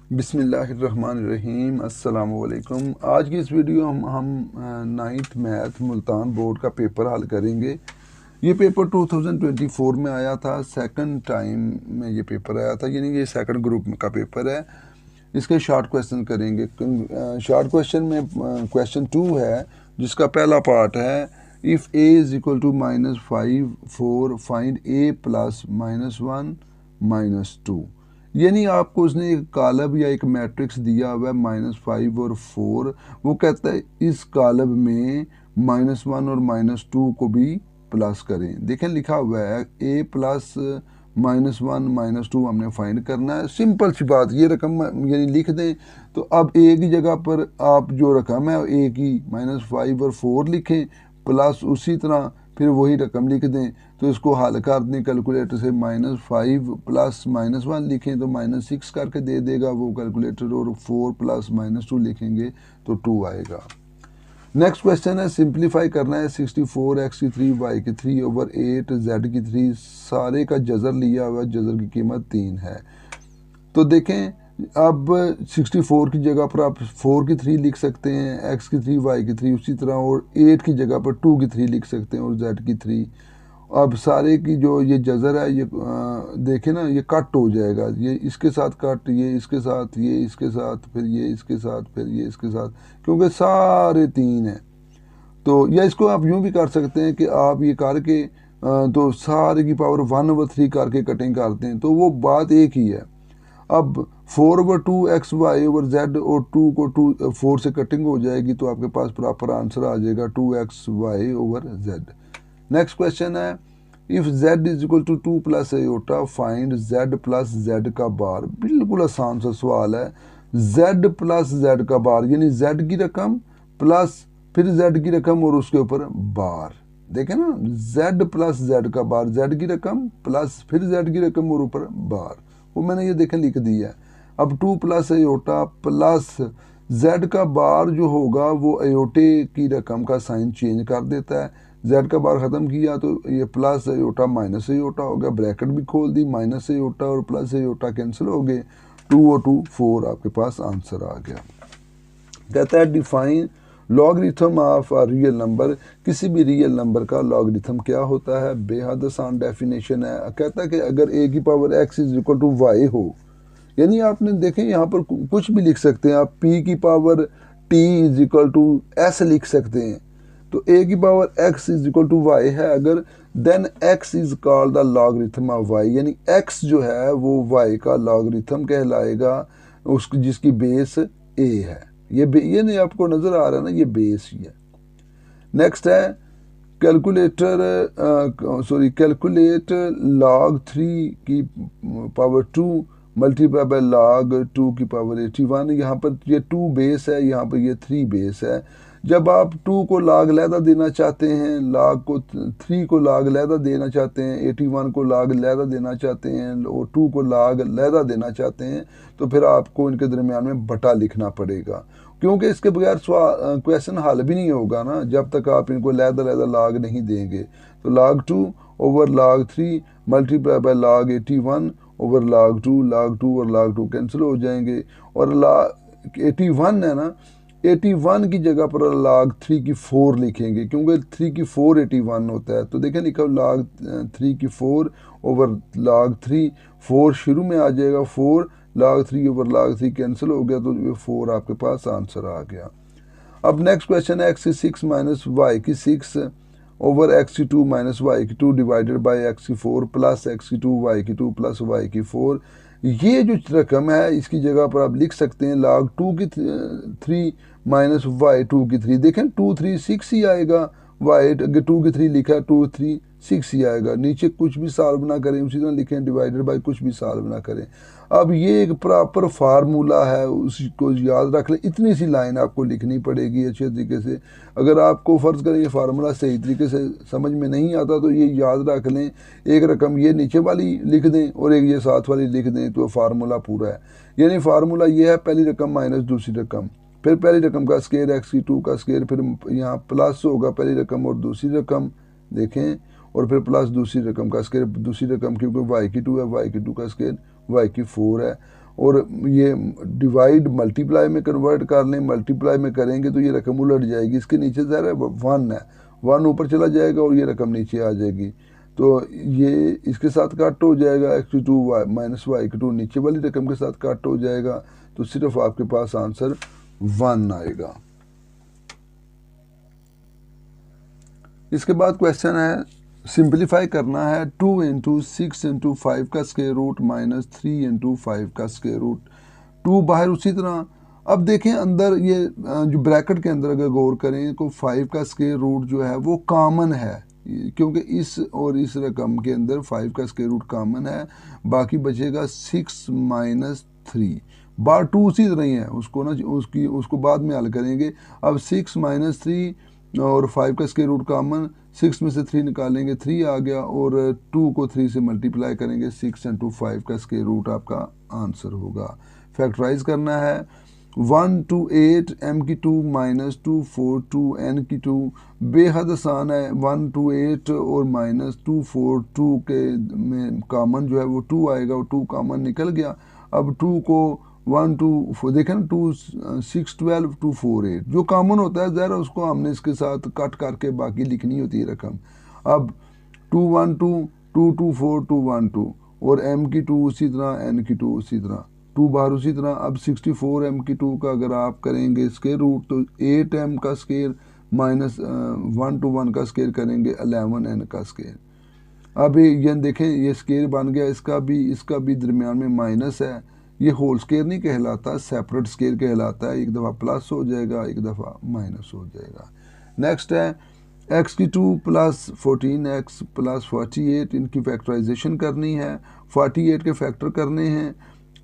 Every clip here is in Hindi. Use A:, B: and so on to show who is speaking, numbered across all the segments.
A: बिस्मिल्लाहिर्रहमानिर्रहीम अस्सलामुअलैकुम। आज की इस वीडियो हम नाइन्थ मैथ मुल्तान बोर्ड का पेपर हल करेंगे। ये पेपर 2024 में आया था, सेकंड टाइम में ये पेपर आया था, यानी ये सेकंड ग्रुप का पेपर है। इसके शॉर्ट क्वेश्चन करेंगे। शॉर्ट क्वेश्चन में क्वेश्चन 2 है, जिसका पहला पार्ट है if a is equal to -5 4 find a plus -1 -2। यानी आपको उसने एक कॉलम या एक मैट्रिक्स दिया हुआ है -5 और 4। वो कहता है इस कॉलम में -1 और -2 को भी प्लस करें। देखें लिखा हुआ है a प्लस -1 -2 हमने फाइंड करना है। सिंपल सी बात, ये रकम यानी लिख दें। तो अब a की जगह पर आप जो रकम है a की -5 और 4 लिखें, प्लस उसी तरह फिर वही रकम लिख दें। तो इसको हल कर दें कैलकुलेटर से, -5 प्लस -1 लिखें तो -6 करके दे देगा वो कैलकुलेटर, और 4 प्लस -2 लिखेंगे तो 2 आएगा। नेक्स्ट क्वेश्चन है, सिंप्लीफाई करना है 64 x की 3 y की 3 ओवर 8 z की 3 सारे का जज़र लिया हुआ, जज़र की कीमत 3 है। तो देखें अब 64 की जगह पर आप 4 की 3 लिख सकते हैं, x की 3 y की 3 उसी तरह, और 8 की जगह पर 2 की 3 लिख सकते हैं और z की 3। अब सारे की जो ये जज़र है ये देखें ना, ये कट हो जाएगा, ये इसके साथ कट, ये इसके साथ, ये इसके साथ, फिर ये इसके साथ, फिर ये इसके साथ, क्योंकि सारे 3 हैं। तो या इसको आप यूँ भी कर सकते हैं कि आप ये करके तो सारे की पावर 1/3 करके कटिंग करते हैं, तो वो बात एक ही है। अब 4/2 एक्स वाई ओवर जेड, और 2 को 4 से कटिंग हो जाएगी, तो आपके पास प्रॉपर आंसर आ जाएगा 2xy over Z. Next question is if z is equal to 2 plus iota find z plus z का बार। बिल्कुल आसान सा सवाल है। z प्लस z का बार यानी z की रकम प्लस फिर z की रकम और उसके ऊपर बार। देखें ना, z प्लस z का बार, z की रकम प्लस फिर z की रकम और ऊपर बार, वो मैंने ये देखें लिख दिया है। अब 2 प्लस आयोटा प्लस z का बार जो होगा वो आयोटे की रकम का साइन चेंज कर देता है। z का बार ख़त्म किया तो ये प्लस आयोटा माइनस आयोटा हो गया, ब्रैकेट भी खोल दी, माइनस आयोटा और प्लस आयोटा कैंसिल हो गए, 2 और 2 4 आपके पास आंसर आ गया। कहता है define logarithm of a real number. किसी भी रियल नंबर का लॉगरिथम क्या होता है? बेहद आसान डेफिनेशन है। कहता है कि अगर a की power x is equal to y हो, यानी आपने देखें यहाँ पर कुछ भी लिख सकते हैं आप, p की power t is equal to s लिख सकते हैं। तो a की power x is equal to y है अगर, then x is called the logarithm of y, यानी x जो है वो y का लॉगरिथम कहलाएगा, उसकी जिसकी बेस a है। ये नहीं आपको नजर आ रहा है ना, ये बेस ही है। नेक्स्ट है कैलकुलेट log 3 की पावर 2 मल्टीप्लाई बाय log 2 की पावर 81। यहाँ पर ये 2 बेस है, यहाँ पर ये 3 बेस है। जब आप 2 को log लैदा देना चाहते हैं, log को 3 को log लैदा देना चाहते हैं, 81 को log लैदा देना चाहते हैं और 2 को log लैदा देना चाहते हैं, तो फिर आपको इनके दरमियान में बटा लिखना पड़ेगा, क्योंकि इसके बगैर क्वेश्चन हल भी नहीं होगा ना जब तक आप इनको लैदा लैदा log नहीं देंगे। तो log 2 over log 3 multiply by log 81 over log 2 और log 2 कैंसिल हो जाएंगे, और log 81 है ना, 81 की जगह पर log 3 की 4 लिखेंगे, क्योंकि 3 की 4 81 होता है। तो देखें लिखा log 3 की 4 ओवर log 3, 4 शुरू में आ जाएगा, 4 log 3 ओवर log 3 कैंसिल हो गया, तो ये 4 आपके पास आंसर आ गया। अब नेक्स्ट क्वेश्चन है x की 6 माइनस y की 6 ओवर x की 2 माइनस y की 2 डिवाइडेड बाय x की 4 प्लस x की 2 y की 2 प्लस y की 4। ये जो रकम है इसकी जगह पर आप लिख सकते हैं log 2 की 3 माइनस y 2 की 3। देखें 2 3 6 ही आएगा, y अगर 2 की 3 लिखा 2 3 6 ही आएगा। नीचे कुछ भी सॉल्व ना करें, उसी तरह लिखें डिवाइडेड बाय, कुछ भी सॉल्व ना करें। अब ये एक प्रॉपर फार्मूला है, उसको याद रख लें। इतनी सी लाइन आपको लिखनी पड़ेगी अच्छे तरीके से। अगर आपको फ़र्ज़ करें ये फार्मूला सही तरीके से समझ में नहीं आता तो ये याद रख लें, एक रकम ये नीचे वाली लिख दें और एक ये साथ वाली लिख दें, तो फार्मूला पूरा है। यानी फार्मूला ये है, पहली रकम माइनस दूसरी रकम, फिर पहली रकम का स्केयर x की 2 का स्केयर, फिर यहाँ प्लस होगा पहली रकम और दूसरी रकम, देखें, और फिर प्लस दूसरी रकम का स्केयर दूसरी रकम, क्योंकि y की 2 है, y की 2 का स्केयर y की 4 है, और ये डिवाइड मल्टीप्लाई में कन्वर्ट कर लें, मल्टीप्लाई में करेंगे तो ये रकम उलट जाएगी। इसके नीचे ज़रा 1 है, 1 ऊपर चला जाएगा और ये रकम नीचे आ जाएगी, तो ये इसके साथ कट हो जाएगा, x2 माइनस y2 नीचे वाली रकम के साथ कट हो जाएगा, तो सिर्फ आपके पास आंसर 1 आएगा। इसके बाद क्वेश्चन है, सिंपलीफाई करना है 2 इंटू 6 इंटू 5 का स्क्वायर रूट माइनस 3 इंटू 5 का स्क्वायर रूट, 2 बाहर उसी तरह। अब देखें अंदर ये जो ब्रैकेट के अंदर अगर गौर करें तो 5 का स्क्वायर रूट जो है वो कॉमन है, क्योंकि इस और इस रकम के अंदर 5 का स्क्वायर रूट कॉमन है, बाकी बचेगा 6 माइनस 3, बार 2 उसी तरह ही है, उसको ना उसको बाद में हल करेंगे। अब 6 माइनस 3 और 5 का स्क्वायर रूट कॉमन, 6 में से 3 निकालेंगे 3 आ गया, और 2 को 3 से मल्टीप्लाई करेंगे, 6 इंटू 5 का स्क्वायर रूट आपका आंसर होगा। फैक्टराइज करना है 1 to 8 m की 2 माइनस 2 4 2 n की 2, बेहद आसान है। 1 to 8 और माइनस 2 4 2 के में कॉमन जो है वो 2 आएगा, और 2 कॉमन निकल गया। अब 2 को 1 2 4 देखें ना, 2 6 12 2 4 8 जो कॉमन होता है ज़रा उसको हमने इसके साथ कट करके बाकी लिखनी होती है रकम। अब 2 1 2 2 2 4 2 1 2, और m की 2 उसी तरह, n की 2 उसी तरह, 2 बाहर उसी तरह। अब 64 m की 2 का अगर आप करेंगे स्क्वायर रूट तो 8 m का स्क्वायर माइनस 1 to 1 का स्क्वायर करेंगे 11 n का स्क्वायर। अब ये देखें ये स्क्वायर बन गया, इसका भी दरमियान में माइनस है, ये होल स्क्वायर नहीं कहलाता, सेपरेट स्क्वायर कहलाता है, एक दफ़ा प्लस हो जाएगा एक दफ़ा माइनस हो जाएगा। नेक्स्ट है x की 2 प्लस 14x प्लस 48, इनकी फैक्टराइजेशन करनी है, 48 के फैक्टर करने हैं,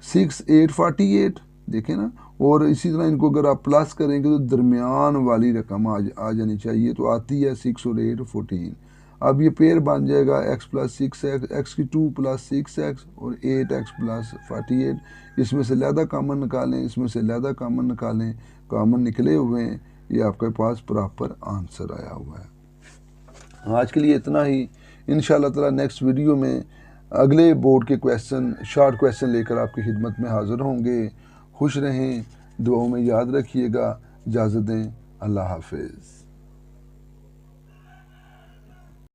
A: 6 8 48 देखें ना, और इसी तरह इनको अगर आप प्लस करेंगे तो दरमियान वाली रकम आ जानी चाहिए, तो आती है 6 और 8 14। अब ये पेयर बन जाएगा x प्लस 6x, x की 2 प्लस 6x और 8x प्लस 48, इसमें से ज़्यादा कॉमन निकालें, इसमें से ज़्यादा कॉमन निकालें, कॉमन निकले हुए हैं, ये आपके पास प्रॉपर आंसर आया हुआ है। आज के लिए इतना ही, इंशाल्लाह ताला नेक्स्ट वीडियो में अगले बोर्ड के क्वेश्चन, शॉर्ट क्वेश्चन लेकर आपकी खिदमत में हाज़िर होंगे। खुश रहें, दुआओं में याद रखिएगा, इजाज़त दें, अल्लाह हाफिज़।